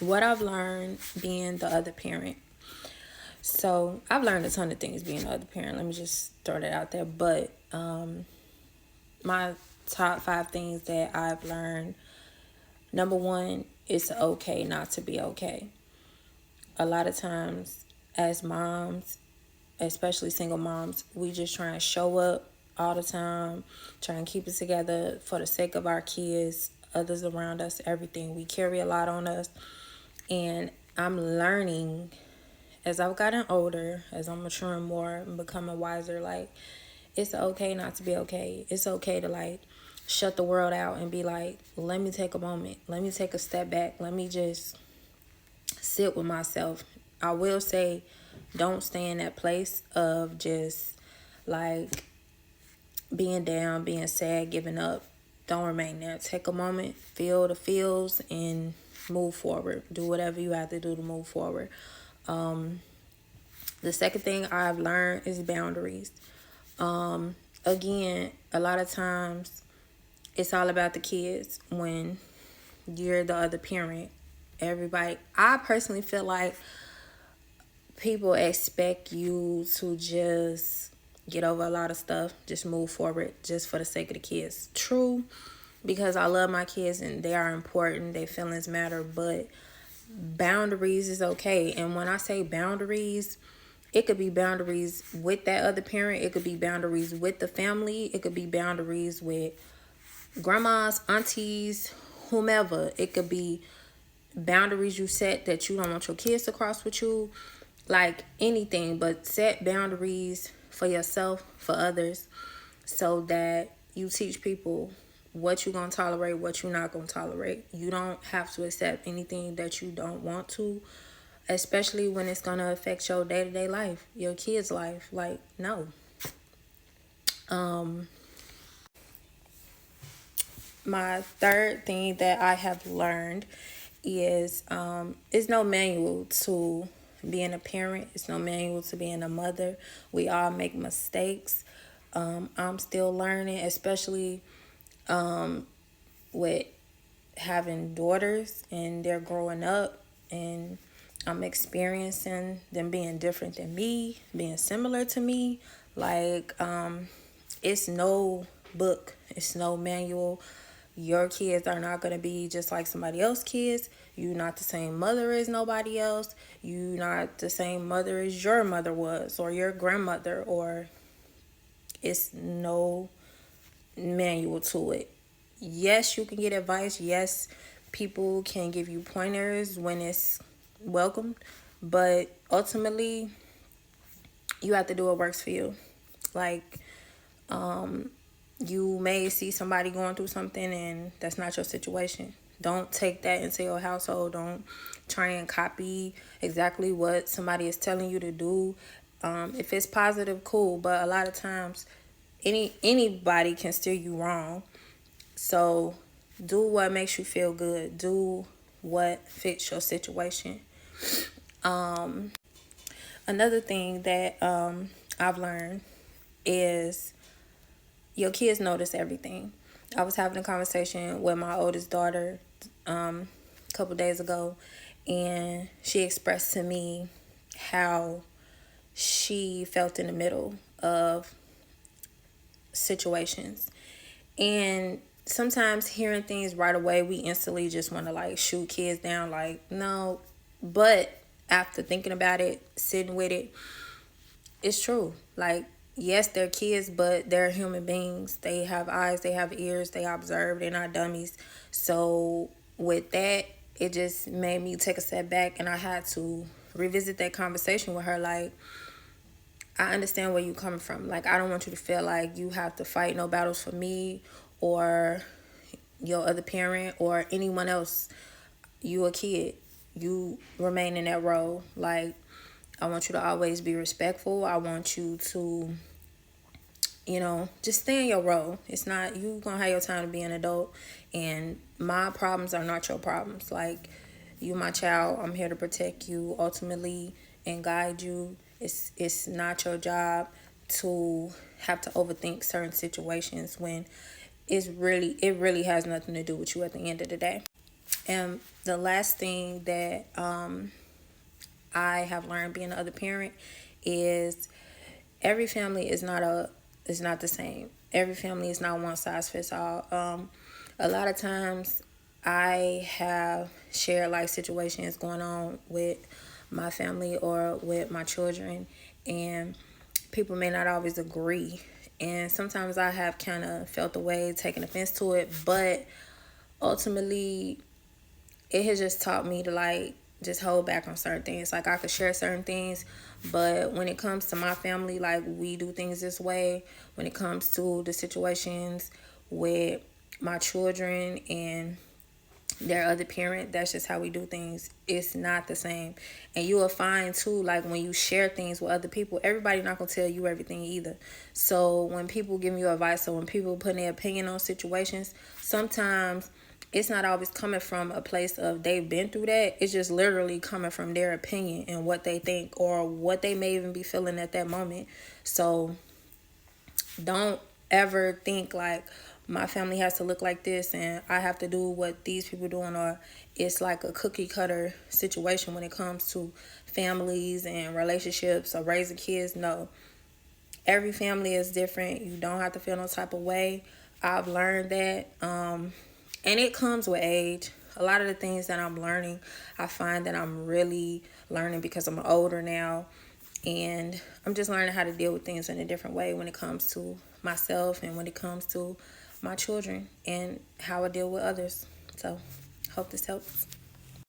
what I've learned being the other parent. So I've learned a ton of things being the other parent. Let me just throw that out there. But my top 5 things that I've learned. Number one, it's okay not to be okay. A lot of times, as moms, especially single moms, we just try and show up all the time, try and keep it together for the sake of our kids, others around us, everything. We carry a lot on us. And I'm learning as I've gotten older, as I'm maturing more and becoming wiser, like, it's okay not to be okay. It's okay to, like, shut the world out and be like, let me take a moment. Let me take a step back. Let me just sit with myself. I will say, don't stay in that place of just, like, being down, being sad, giving up. Don't remain there. Take a moment, feel the feels, and move forward. Do whatever you have to do to move forward. The second thing I've learned is boundaries. Again, a lot of times it's all about the kids when you're the other parent. Everybody, I personally feel like people expect you to just get over a lot of stuff, just move forward just for the sake of the kids. True, because I love my kids and they are important, their feelings matter, but boundaries is okay. And when I say boundaries, it could be boundaries with that other parent, it could be boundaries with the family, it could be boundaries with grandmas, aunties, whomever. It could be boundaries you set that you don't want your kids to cross with you, like anything, but set boundaries for yourself, for others, so that you teach people what you're going to tolerate, what you're not going to tolerate. You don't have to accept anything that you don't want to, especially when it's going to affect your day-to-day life, your kids' life. Like, no. My third thing that I have learned is it's no manual to being a parent. It's no manual to being a mother. We all make mistakes. I'm still learning, especially with having daughters and they're growing up, and I'm experiencing them being different than me, being similar to me. Like, it's no book, it's no manual. Your kids are not going to be just like somebody else's kids. You're not the same mother as nobody else. You're not the same mother as your mother was or your grandmother, or it's no manual to it. Yes, you can get advice. Yes, people can give you pointers when it's welcomed, but ultimately, you have to do what works for you. Like, you may see somebody going through something and that's not your situation. Don't take that into your household. Don't try and copy exactly what somebody is telling you to do. If it's positive, cool, but a lot of times anybody can steer you wrong. So do what makes you feel good. Do what fits your situation. Another thing that I've learned is your kids notice everything. I was having a conversation with my oldest daughter a couple days ago, and she expressed to me how she felt in the middle of situations. And sometimes hearing things right away, we instantly just want to, like, shoot kids down, like, no. But after thinking about it, sitting with it, it's true. Like, yes, they're kids, but they're human beings. They have eyes, they have ears, they observe, they're not dummies. So with that, it just made me take a step back, and I had to revisit that conversation with her. Like, I understand where you coming from. Like, I don't want you to feel like you have to fight no battles for me or your other parent or anyone else. You a kid. You remain in that role. Like, I want you to always be respectful. I want you to, just stay in your role. It's not, you gonna have your time to be an adult, and my problems are not your problems. Like, you my child. I'm here to protect you ultimately and guide you. It's not your job to have to overthink certain situations when it really has nothing to do with you at the end of the day. And the last thing that I have learned being the other parent is every family is not the same. Every family is not one size fits all. A lot of times I have shared like situations going on with my family or with my children, and people may not always agree. And sometimes I have kind of felt the way, taken offense to it, but ultimately it has just taught me to like just hold back on certain things. Like I could share certain things, but when it comes to my family, like we do things this way. When it comes to the situations with my children and their other parent, that's just how we do things. It's not the same. And you will find too, like when you share things with other people, everybody not gonna tell you everything either. So when people give you advice or when people put their opinion on situations, sometimes it's not always coming from a place of they've been through that. It's just literally coming from their opinion and what they think or what they may even be feeling at that moment. So don't ever think like my family has to look like this and I have to do what these people doing, or it's like a cookie cutter situation when it comes to families and relationships or raising kids. No, every family is different. You don't have to feel no type of way. I've learned that, and it comes with age. A lot of the things that I'm learning, I find that I'm really learning because I'm older now, and I'm just learning how to deal with things in a different way when it comes to myself and when it comes to my children and how I deal with others. So, hope this helps.